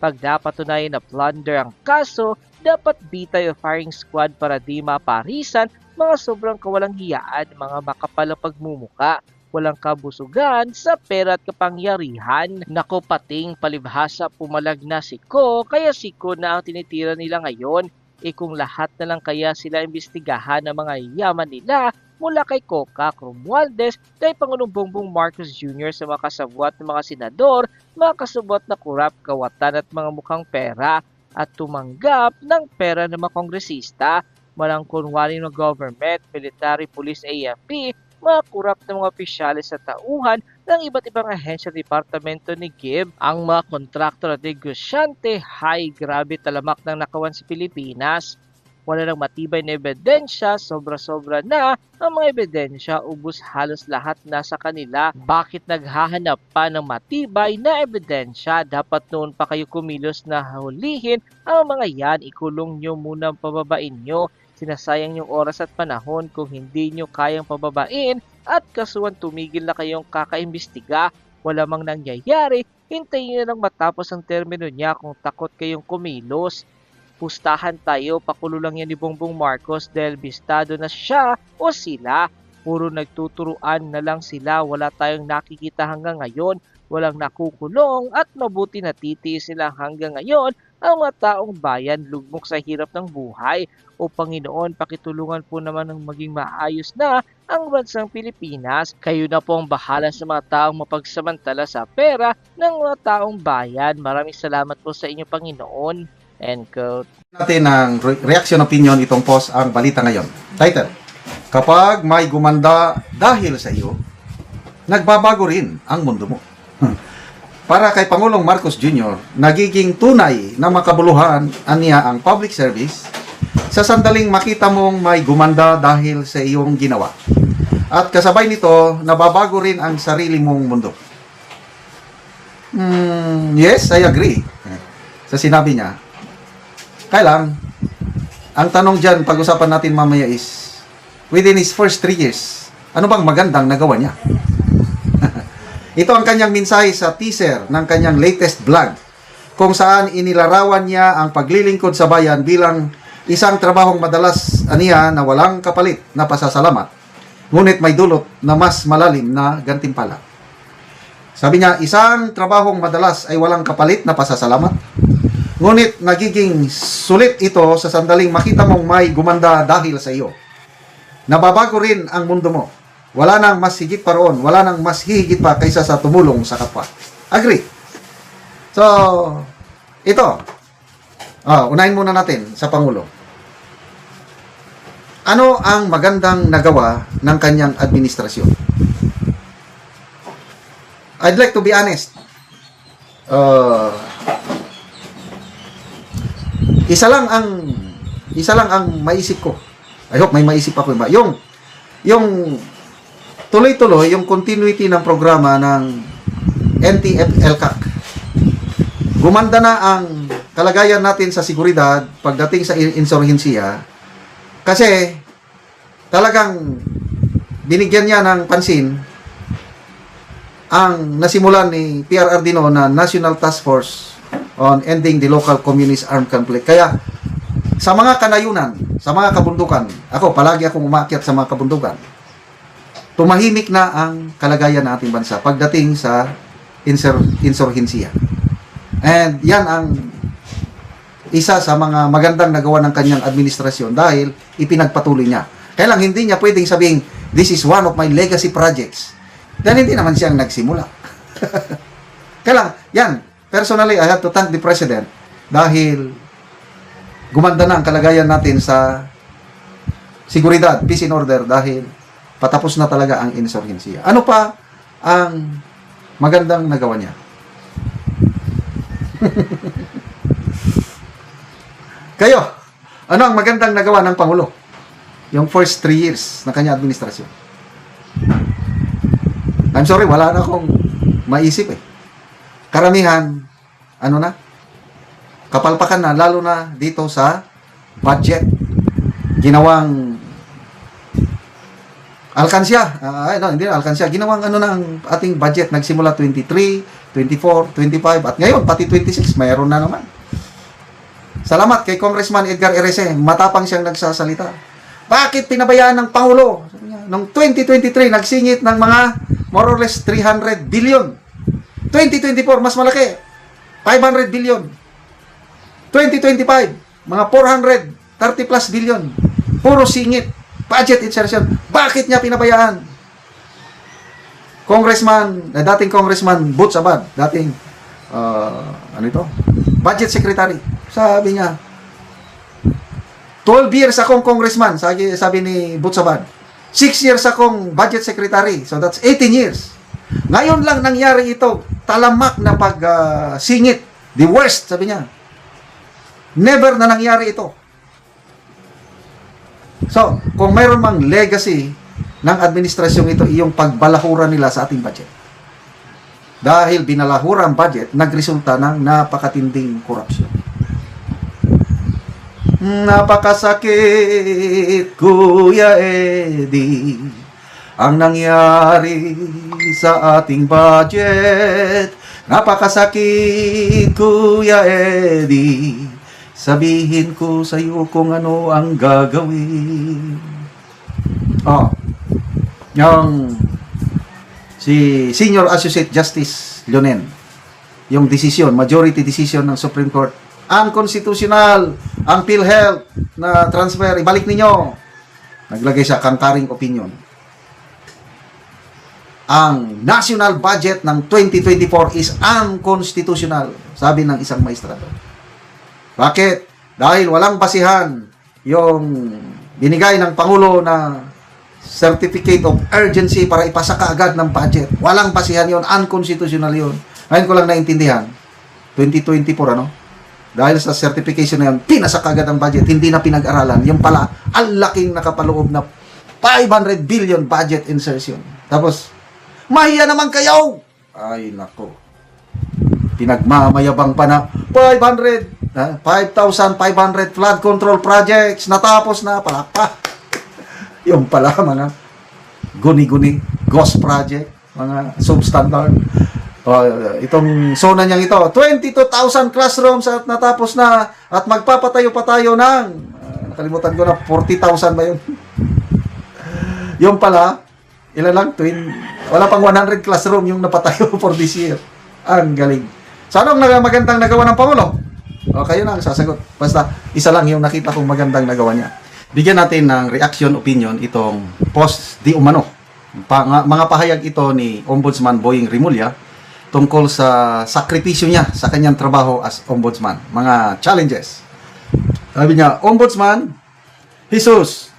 Pag napatunayan na plunder ang kaso, dapat bitay o firing squad para di maparisan mga sobrang kawalang hiyaan, mga makapal ang pagmumuka, walang kabusugan sa pera at kapangyarihan. Nako, pating palibhasa pumalag na si Ko, kaya si Ko na ang tinitira nila ngayon. Kung lahat na lang kaya sila imbestigahan ng mga yaman nila mula kay Coca Romualdez, kay Pangulong Bongbong Marcos Jr. sa mga kasabwat ng mga senador, mga kasabwat na kurap, kawatan at mga mukhang pera, at tumanggap ng pera ng mga kongresista, walang kunwari ng government, military, police, AFP, mga kurap ng mga opisyalis sa tauhan ng iba't ibang ahensya ng departamento ni Gib, ang mga kontraktor at negosyante. Hay, grabe talamak ng nakawan sa Pilipinas. Wala nang matibay na ebidensya, sobra-sobra na ang mga ebidensya, ubos halos lahat nasa kanila. Bakit naghahanap pa ng matibay na ebidensya? Dapat noon pa kayo kumilos na hulihin ang mga yan, ikulong nyo muna ang pababain nyo. Sinasayang yung oras at panahon kung hindi nyo kayang pababain at kasuhan, tumigil na kayong kakaimbestiga. Wala mang nangyayari, hintayin nyo lang matapos ang termino niya kung takot kayong kumilos. Pustahan tayo, pakulo lang yan ni Bongbong Marcos dahil bistado na siya o sila. Puro nagtuturuan na lang sila, wala tayong nakikita hanggang ngayon, walang nakukulong at mabuti na titiis sila hanggang ngayon ang mga taong bayan lugmok sa hirap ng buhay. O Panginoon, pakitulungan po naman ng maging maayos na ang bansang Pilipinas. Kayo na po ang bahala sa mga taong mapagsamantala sa pera ng mga taong bayan. Maraming salamat po sa inyo, Panginoon. End quote. Natin ang reaction opinion itong post ang balita ngayon. Title: Kapag may gumanda dahil sa iyo, nagbabago rin ang mundo mo. Para kay Pangulong Marcos Jr., nagiging tunay na makabuluhan aniya ang public service sa sandaling makita mong may gumanda dahil sa iyong ginawa. At kasabay nito, nababago rin ang sarili mong mundo. Yes, I agree sa sinabi niya. Kaya lang, ang tanong dyan, pag-usapan natin mamaya is, within his first 3 years, ano bang magandang nagawa niya? Ito ang kanyang mensahe sa teaser ng kanyang latest vlog, kung saan inilarawan niya ang paglilingkod sa bayan bilang isang trabahong madalas aniya na walang kapalit na pasasalamat, ngunit may dulot na mas malalim na gantimpala. Sabi niya, isang trabahong madalas ay walang kapalit na pasasalamat, ngunit nagiging sulit ito sa sandaling makita mong may gumanda dahil sa iyo. Nababago rin ang mundo mo. Wala nang mas higit pa roon. Wala nang mas higit pa kaysa sa tumulong sa kapwa. Agree? So, ito. Unahin muna natin sa Pangulo. Ano ang magandang nagawa ng kanyang administrasyon? I'd like to be honest. Isa lang ang maisip ko. I hope may maisip ako ba. Yung tuloy-tuloy yung continuity ng programa ng NTF-ELCAC. Gumanda na ang kalagayan natin sa seguridad pagdating sa insurhensiya kasi talagang binigyan niya ng pansin ang nasimulan ni PRRD na National Task Force on Ending the Local Communist Armed Conflict. Kaya sa mga kanayunan, sa mga kabundukan, palagi akong umakyat sa mga kabundukan, tumahimik na ang kalagayan ng ating bansa pagdating sa insurhensiya. And yan ang isa sa mga magandang nagawa ng kanyang administrasyon dahil ipinagpatuloy niya. Kaya lang hindi niya pwedeng sabihin, this is one of my legacy projects. Dahil hindi naman siyang nagsimula. Kaya lang, yan, personally, I have to thank the President dahil gumanda na ang kalagayan natin sa seguridad, peace and order dahil patapos na talaga ang insurhensiya. Ano pa ang magandang nagawa niya? Kayo, ano ang magandang nagawa ng Pangulo? Yung first 3 years na kanya administrasyon. I'm sorry, wala na akong maisip eh. Karamihan, kapalpakan na, lalo na dito sa budget. Ginawang alkansya, hindi na alkansya, ginawang ng ating budget, nagsimula 23, 24, 25, at ngayon, pati 26, mayroon na naman. Salamat kay Congressman Edgar Erese, matapang siyang nagsasalita. Bakit pinabayaan ng Pangulo? Noong 2023, nagsingit ng mga more or less 300 billion. 2024, mas malaki, 500 billion. 2025, mga 430 plus billion. Puro singit, budget insertion. Bakit niya pinabayaan? Dating Congressman Butch Abad, dating, budget secretary. Sabi niya, 12 years akong congressman, sabi ni Butch Abad. 6 years akong budget secretary. So that's 18 years. Ngayon lang nangyari ito, talamak na pag-singit. The worst, sabi niya. Never na nangyari ito. So, kung mayroon mang legacy ng administrasyong ito, iyong pagbalahura nila sa ating budget. Dahil binalahura ang budget, nagresulta ng napakatinding korupsyon. Napakasakit, Kuya Eddie, ang nangyari sa ating budget. Napakasakit, Kuya Eddie, sabihin ko sa iyo kung ano ang gagawin. Yung si Senior Associate Justice Leonen, yung majority decision ng Supreme Court, unconstitutional ang PhilHealth na transfer, ibalik ninyo. Naglagay siya concurring opinion. Ang national budget ng 2024 is unconstitutional, sabi ng isang maestrado. Bakit? Dahil walang basihan yung binigay ng Pangulo na certificate of urgency para ipasa kaagad ng budget. Walang basihan yon, unconstitutional yon. Ngayon ko lang naintindihan, 2024 dahil sa certification na yun, pinasa kaagad ang budget, hindi na pinag-aralan. Yung pala, ang laking nakapaloob na 500 billion budget insertion. Tapos, mahiya naman kayo! Ay, nako. Pinagmamayabang pa na 5,500 flood control projects, natapos na, palakpa. Yung pala, mga guni-guni, ghost project, mga substandard. Itong zona niyang ito, 22,000 classrooms at natapos na at magpapatayo pa tayo ng nakalimutan ko na 40,000 ba yun? Yung pala, ilan lang? Wala pang 100 classroom yung napatayo for this year. Ang galing. So, anong magandang nagawa ng Pangulo? Kayo na ang sasagot. Basta, isa lang yung nakita kong magandang nagawa niya. Bigyan natin ng reaction opinion itong post di umano. Mga pahayag ito ni Ombudsman Boying Rimulya tungkol sa sakripisyo niya sa kanyang trabaho as ombudsman. Mga challenges. Sabi niya, Ombudsman Jesus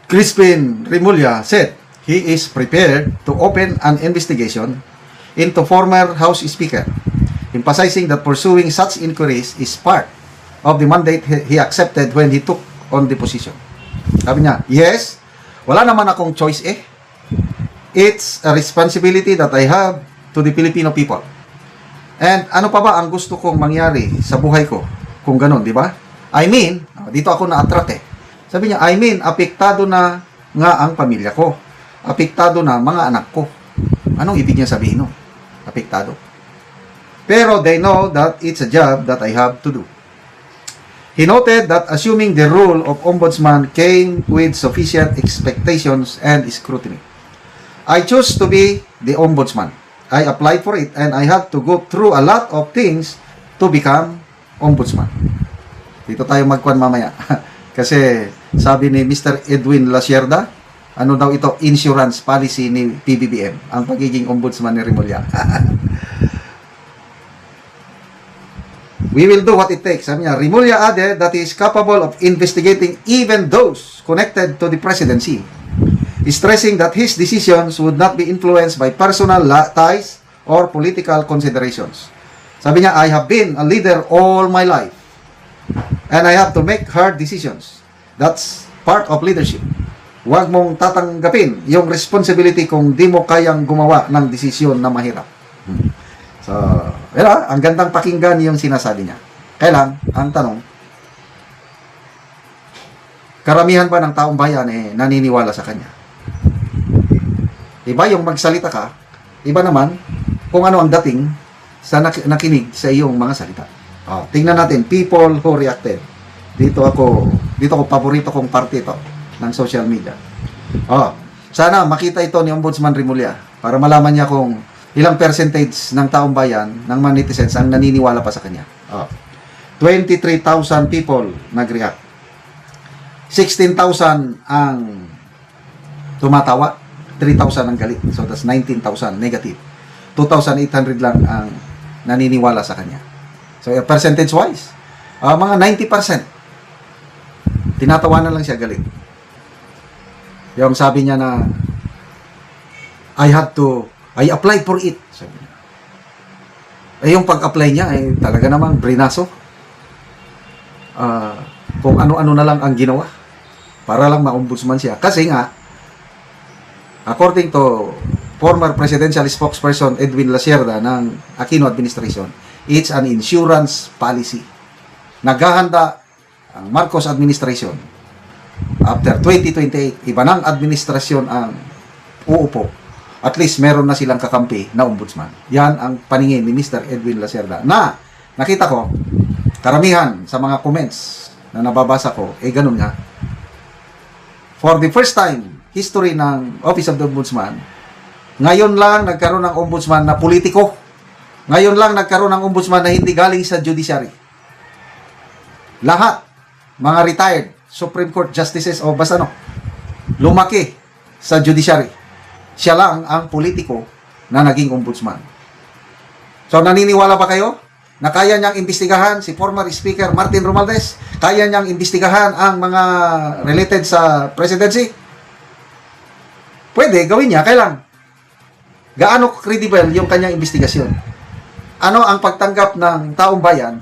Crispin Rimulya said he is prepared to open an investigation into former House Speaker, emphasizing that pursuing such inquiries is part of the mandate he accepted when he took on the position. Sabi niya, yes, wala naman akong choice eh. It's a responsibility that I have to the Filipino people. And ano pa ba ang gusto kong mangyari sa buhay ko kung ganun, di ba? I mean, dito ako na-attract eh. Sabi niya, I mean, apektado na nga ang pamilya ko. Apektado na mga anak ko. Anong ibig niya sabihin no? Apektado. Pero they know that it's a job that I have to do. He noted that assuming the role of ombudsman came with sufficient expectations and scrutiny. I chose to be the ombudsman. I applied for it and I had to go through a lot of things to become ombudsman. Dito tayo magkuhan mamaya. Kasi sabi ni Mr. Edwin Lasierda, ano daw ito, insurance policy ni PBBM, ang pagiging ombudsman ni Rimulya. We will do what it takes. Sabi niya, Rimulya added that he is capable of investigating even those connected to the presidency, stressing that his decisions would not be influenced by personal ties or political considerations. Sabi niya, I have been a leader all my life and I have to make hard decisions. That's part of leadership. Huwag mong tatanggapin yung responsibility kung di mo kayang gumawa ng desisyon na mahirap. So, ang gandang pakinggan yung sinasabi niya. Kailan, ang tanong, karamihan ba ng taong bayan naniniwala sa kanya? Iba yung magsalita ka, iba naman kung ano ang dating sa nakinig sa iyong mga salita. Tingnan natin, people who reacted. Dito ako paborito kong parte ito ng social media. Sana makita ito ni Ombudsman Rimulya para malaman niya kung ilang percentage ng taong bayan, ng mga netizens ang naniniwala pa sa kanya. 23,000 people nag-react. 16,000 ang tumatawa, 3,000 ang galit. So that's 19,000 negative. 2,800 lang ang naniniwala sa kanya. So percentage-wise, mga 90%. Tinatawanan lang siya, galit. Yung sabi niya na, I applied for it. Sabi niya. Yung pag-apply niya, talaga namang brinaso. Kung ano-ano na lang ang ginawa para lang ma-ombudsman siya. Kasi nga, according to former presidential spokesperson Edwin Lasierda ng Aquino administration, it's an insurance policy. Naghahanda ang Marcos administration. After 2028, iba ng administrasyon ang uupo. At least meron na silang kakampi na ombudsman. Yan ang paningin ni Mr. Edwin Lasierda. Na nakita ko, karamihan sa mga comments na nababasa ko, ganun nga. For the first time, history ng Office of the Ombudsman, ngayon lang nagkaroon ng ombudsman na politiko. Ngayon lang nagkaroon ng ombudsman na hindi galing sa judiciary. Lahat, mga retired Supreme Court justices o basta lumaki sa judiciary. Siya lang ang politiko na naging ombudsman. So, naniniwala ba kayo na kaya niyang imbestigahan si former Speaker Martin Romualdez? Kaya niyang imbestigahan ang mga related sa presidency? Pwede, gawin niya. Kailan? Gaano credible yung kanyang investigasyon? Ano ang pagtanggap ng taong bayan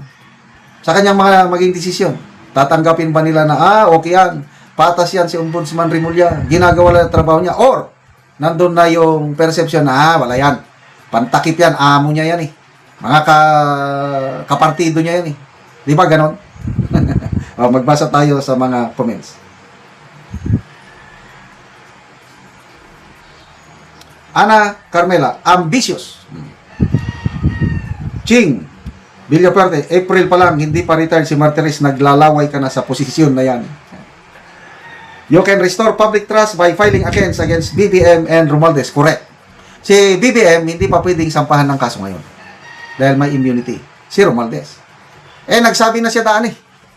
sa kanyang mga maging desisyon? Tatanggapin ba nila na, okay yan, patas yan si Ombudsman Rimulya, ginagawa lang ang trabaho niya, or nandun na yung perception na, wala yan, pantakip yan, amo niya yan mga kapartido niya yan Di ba ganon? Magbasa tayo sa mga comments. Ana Carmela, ambitious. Ching Villaperte, April pa lang, hindi pa retired si Martires, naglalaway ka na sa posisyon na yan. You can restore public trust by filing against BBM and Romualdez. Correct. Si BBM, hindi pa pwedeng sampahan ng kaso ngayon. Dahil may immunity. Si Romualdez. Nagsabi na siya daan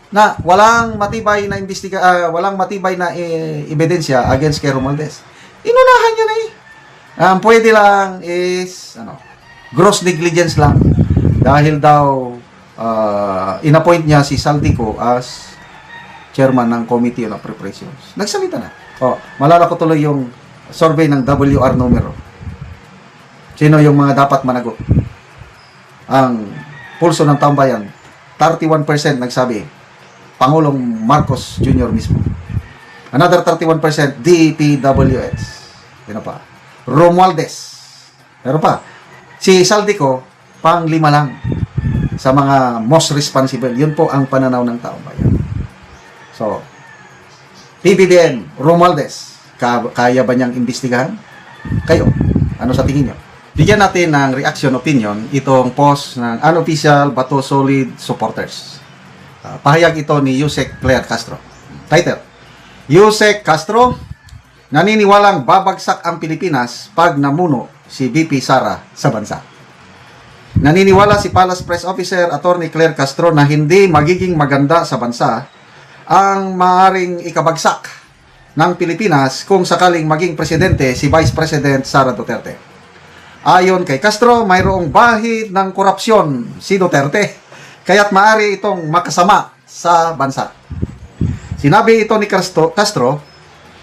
na walang matibay na ebidensya against kay Romualdez. Inunahan niya na Ang pwede lang is, gross negligence lang. Dahil daw, inappoint niya si Saldico as chairman ng Committee on Appropriations. Nagsalita na. Malala ko tuloy yung survey ng WR numero. Sino yung mga dapat managot? Ang pulso ng taong bayan, 31% nagsabi, Pangulong Marcos Jr. mismo. Another 31%, DPWH. Sino pa? Romualdez. Pero pa, si Saldico, pang 5 lang sa mga most responsible. Yun po ang pananaw ng taong bayan. So, PBBM, Romualdez, kaya ba niyang imbestigahan? Kayo, ano sa tingin niyo? Bigyan natin ng reaction opinion itong post ng unofficial Bato Solid supporters. Pahayag ito ni Yusek Claire Castro. Title, Yusek Castro, naniniwalang babagsak ang Pilipinas pag namuno si VP Sara sa bansa. Naniniwala si Palace Press Officer Attorney Claire Castro na hindi magiging maganda sa bansa ang maaring ikabagsak ng Pilipinas kung sakaling maging presidente si Vice President Sara Duterte. Ayon kay Castro, mayroong bahid ng korupsyon si Duterte, kaya't maaari itong makasama sa bansa. Sinabi ito ni Castro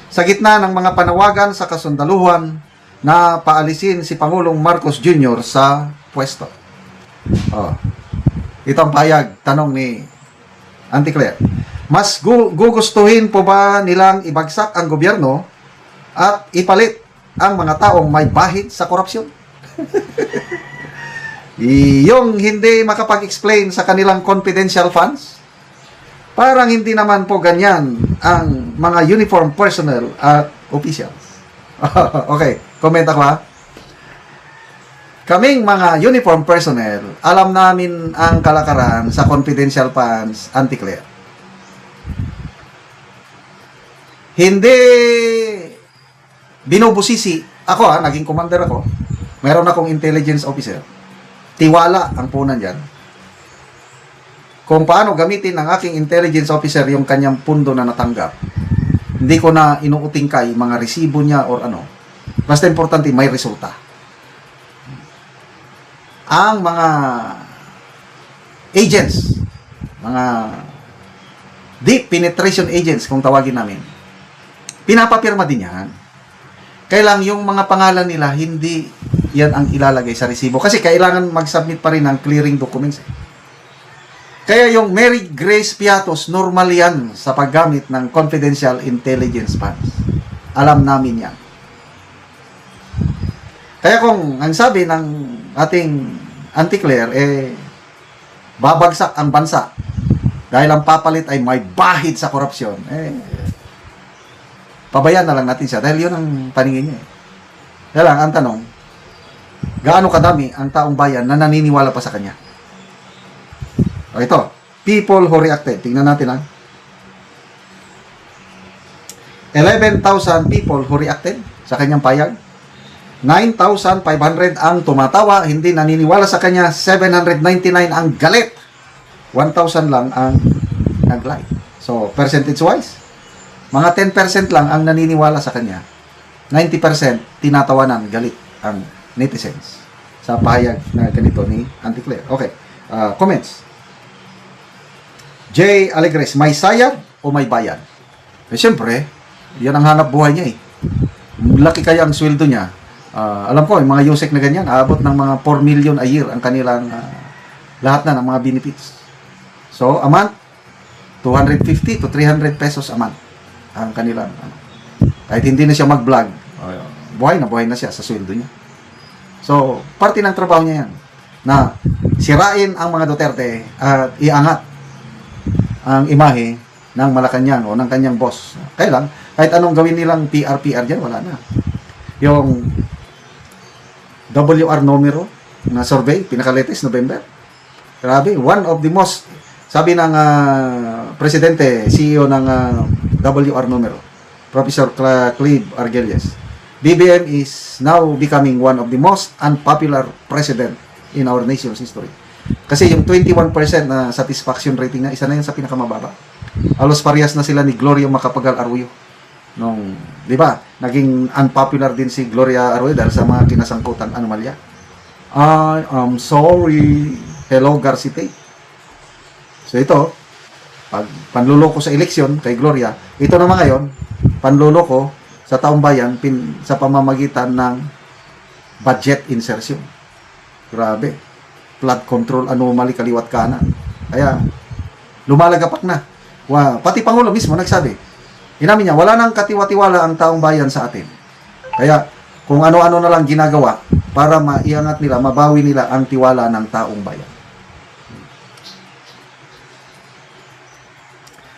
sa gitna ng mga panawagan sa kasundaluhan na paalisin si Pangulong Marcos Jr. sa pwesto. Ito ang pahayag, tanong ni Auntie Claire. Mas gugustuhin po ba nilang ibagsak ang gobyerno at ipalit ang mga taong may bahid sa korupsyon? Yung hindi makapag-explain sa kanilang confidential funds? Parang hindi naman po ganyan ang mga uniform personnel at officials. Okay, comment ako kaming mga uniform personnel, alam namin ang kalakaran sa confidential funds, Auntie Claire. Hindi binubusisi. Ako naging commander ako. Meron akong intelligence officer. Tiwala ang punan dyan. Kung paano gamitin ng aking intelligence officer yung kanyang pundo na natanggap. Hindi ko na inuutingkay mga resibo niya or ano. Basta importante, may resulta. Ang mga agents, mga deep penetration agents kung tawagin namin, pinapapirma din yan. Kailang yung mga pangalan nila, hindi yan ang ilalagay sa resibo. Kasi kailangan mag-submit pa rin ng clearing documents. Kaya yung Mary Grace Piatos, normal yan sa paggamit ng confidential intelligence funds. Alam namin yan. Kaya kung ang sabi ng ating Auntie Claire, babagsak ang bansa dahil ang papalit ay may bahid sa korupsyon, pabayaan na lang natin siya dahil yun ang paningin niya. Kaya lang, ang tanong, gaano kadami ang taong bayan na naniniwala pa sa kanya? O ito, people who reacted. Tingnan natin lang. 11,000 people who reacted sa kanyang payag. 9,500 ang tumatawa, hindi naniniwala sa kanya. 799 ang galit. 1,000 lang ang nag-like. So, percentage-wise, mga 10% lang ang naniniwala sa kanya. 90% tinatawanan, galit ang netizens sa pahayag na ganito ni Auntie Claire. Okay, comments. J. Alegres, may sayad o may bayad? Siyempre, yan ang hanap buhay niya eh. Laki kaya ang sweldo niya. Alam ko, yung mga USEC na ganyan, aabot ng mga 4 million a year ang kanilang lahat na ng mga benefits. So, a month, 250 to 300 pesos a month ang kanilang. Kahit hindi na siya mag-vlog, buhay na siya sa sweldo niya. So, parte ng trabaho niya yan, na sirain ang mga Duterte at iangat ang imahe ng Malacanang o ng kanyang boss. Kaya lang, kahit anong gawin nilang PR dyan, wala na. Yung WR numero na survey, pinaka-latest, November. Grabe, one of the most, sabi ng presidente, CEO ng WR numero, Professor Clive Argelies, BBM is now becoming one of the most unpopular president in our nation's history. Kasi yung 21% na satisfaction rating na, isa na yan sa pinakamababa. Alos parehas na sila ni Gloria Macapagal Arroyo. Di ba, naging unpopular din si Gloria Arroyo dahil sa mga kinasangkutan anomalya. I am sorry. Hello, Garcite. So ito, pag panluloko sa eleksyon kay Gloria, ito naman ngayon, panluloko sa taong bayan sa pamamagitan ng budget insertion. Grabe. Flood control anomaly kaliwat kanan. Kaya, lumalagapak na. Pati Pangulo mismo nagsabi, inamin niya, wala nang katiwa-tiwala ang taong bayan sa atin. Kaya, kung ano-ano na lang ginagawa para maiangat nila, mabawi nila ang tiwala ng taong bayan.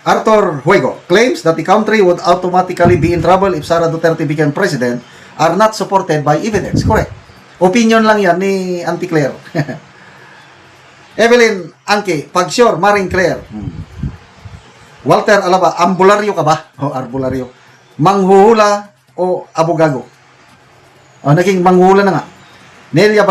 Arthur Huego claims that the country would automatically be in trouble if Sara Duterte became president are not supported by evidence. Correct. Opinion lang yan ni Auntie Claire. Evelyn Anke, pag sure, Maring Claire. Walter Alaba, ambularyo ka ba? O arbularyo. Manghuhula o abogago? O naging manghuhula na nga. Nelia